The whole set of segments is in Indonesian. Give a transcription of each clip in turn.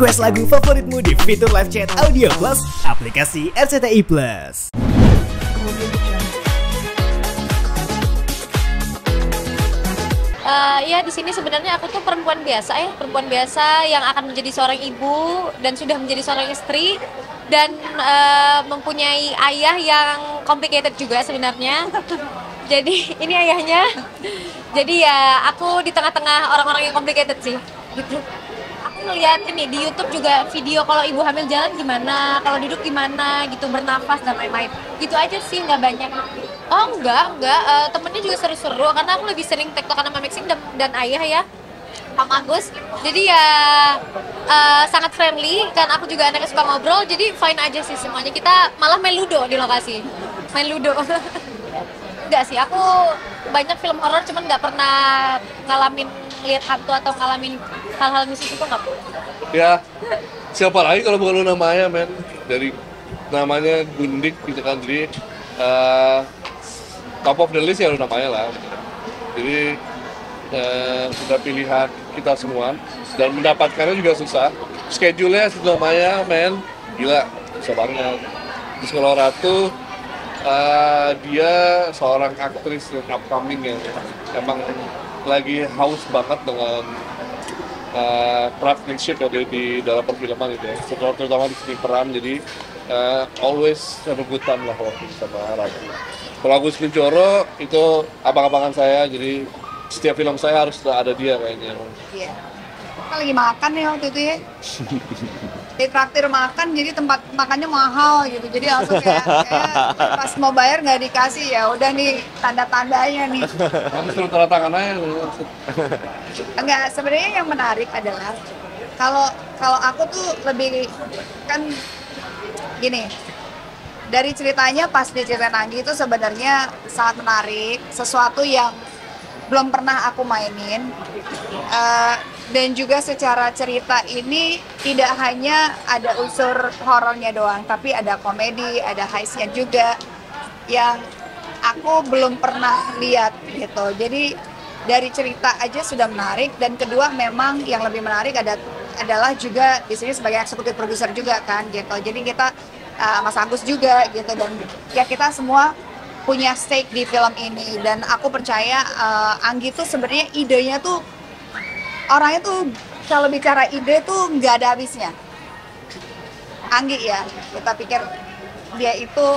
Request lagu favoritmu di fitur live chat Audio Plus aplikasi RCTI Plus. Ya di sini sebenarnya aku tuh perempuan biasa yang akan menjadi seorang ibu dan sudah menjadi seorang istri dan mempunyai ayah yang complicated juga sebenarnya. Jadi ini ayahnya. Jadi ya aku di tengah-tengah orang-orang yang complicated sih, gitu. Aku ngeliat ini di YouTube juga video kalau ibu hamil jalan gimana, kalau duduk gimana, gitu, bernafas dan lain-lain. Gitu aja sih, nggak banyak. Oh enggak, temennya juga seru-seru karena aku lebih sering tektokan sama Maxim dan ayah ya, Pak Agus. Jadi ya sangat friendly kan, aku juga anaknya suka ngobrol, jadi fine aja sih semuanya. Kita malah main ludo di lokasi, main ludo. Enggak sih, aku banyak film horor cuman nggak pernah ngalamin lihat hantu atau ngalamin hal-hal mistis itu nggak pernah. Ya, siapa lagi kalau bukan lu namanya, men. Dari namanya Gundik gitu kan, jadi top of the list ya lu namanya lah. Jadi sudah pilihan kita semua dan mendapatkannya juga susah. Schedule-nya namanya, men, gila, susah banget. Terus kalau Ratu, dia seorang aktris yang upcoming yang emang lagi haus banget dengan craftsmanship ada di dalam perfilman gitu ya, terutama di sini peran. Jadi always have a good time lah waktu sama Ratu. Kalau Agus Kuncoro itu abang-abangan saya, jadi setiap film saya harus ada dia kayaknya. Iya. Kita lagi makan nih waktu itu ya. Di traktir makan, jadi tempat makannya mahal gitu. Jadi langsung kayak pas mau bayar nggak dikasih, ya udah nih tanda-tandanya nih. Kamu suruh tanda tangan aja. Enggak, sebenarnya yang menarik adalah kalau aku tuh lebih kan gini. Dari ceritanya pas diceritain Anggi itu sebenarnya sangat menarik, sesuatu yang belum pernah aku mainin. Dan juga secara cerita ini tidak hanya ada unsur horornya doang, tapi ada komedi, ada heistnya juga yang aku belum pernah lihat gitu. Jadi dari cerita aja sudah menarik, dan kedua memang yang lebih menarik adalah juga di sini sebagai eksekutif produser juga kan gitu. Jadi kita Mas Agus juga gitu, dan ya kita semua punya stake di film ini. Dan aku percaya Anggi tuh sebenarnya idenya tuh, orangnya tuh kalau bicara ide tuh nggak ada habisnya. Anggi ya, kita pikir dia itu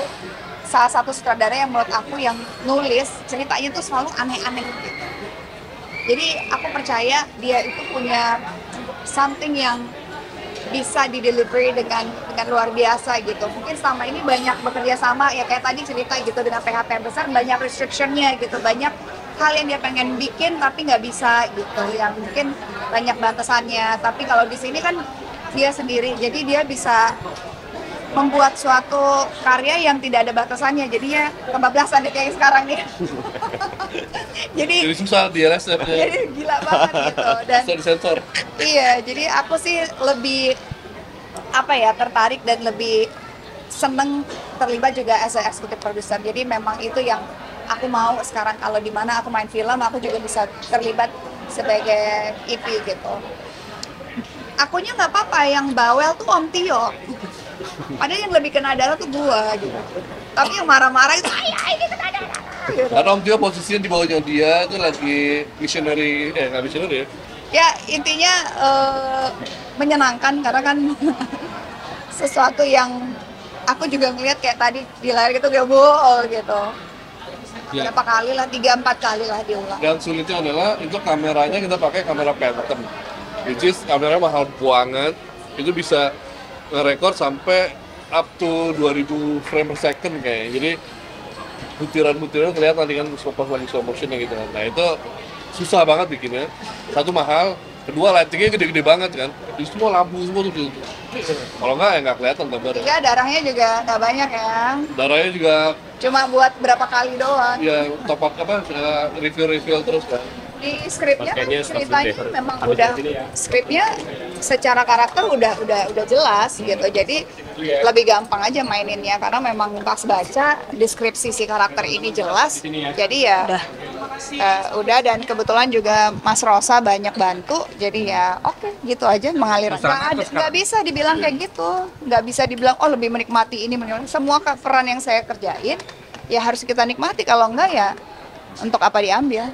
salah satu sutradara yang menurut aku yang nulis ceritanya tuh selalu aneh-aneh gitu. Jadi aku percaya dia itu punya something yang bisa di-delivery dengan luar biasa gitu. Mungkin selama ini banyak bekerja sama, ya kayak tadi cerita gitu, dengan PHP yang besar, banyak restriction-nya gitu, banyak hal yang dia pengen bikin tapi nggak bisa gitu, yang mungkin banyak batasannya. Tapi kalau di sini kan dia sendiri, jadi dia bisa membuat suatu karya yang tidak ada batasannya, jadinya kebablasan kayak sekarang nih. jadi susah dia resep. Jadi gila banget gitu. Dan sensor. Iya, jadi aku sih lebih tertarik dan lebih seneng terlibat juga as a executive producer. Jadi memang itu yang aku mau sekarang, kalau di mana aku main film aku juga bisa terlibat sebagai EP gitu. Akunya nggak apa-apa, yang bawel tuh Om Tio. Padahal yang lebih kena darah tuh gua gitu. Tapi yang marah-marah itu ini kena darah. Gitu. Karena Om Tio posisinya di bawahnya dia itu lagi missionary, nggak missionary ya? Ya intinya menyenangkan karena kan sesuatu yang aku juga ngeliat kayak tadi di layar gitu kayak bool gitu. Ya. Berapa kali lah, 3-4 kali lah diulang. Dan sulitnya adalah itu kameranya kita pakai kamera Phantom, which is kamera mahal banget. Itu bisa ngerekord sampai up to 2000 frame per second kayaknya. Jadi butiran-butiran kelihatan kan lagi slow motionnya gitu kan. Nah itu susah banget bikinnya. Satu mahal, kedua lightingnya gede-gede banget kan. Di semua lampu semua tuh. Kalau nggak ya nggak kelihatan gambarnya. Iya, darahnya juga nggak banyak ya. Darahnya juga Cuma buat berapa kali doang. ya top up refill terus kan. di skripnya Makanya ceritanya stop dulu deh. memang Habis udah dari sini ya. skripnya secara karakter udah jelas gitu, jadi lebih gampang aja maininnya karena memang pas baca deskripsi si karakter ini jelas, jadi ya udah. Dan kebetulan juga Mas Rosa banyak bantu, jadi ya oke, gitu aja mengalir. Nggak bisa dibilang kayak gitu, nggak bisa dibilang oh lebih menikmati ini, semua peran yang saya kerjain ya harus kita nikmati, kalau enggak ya untuk apa diambil.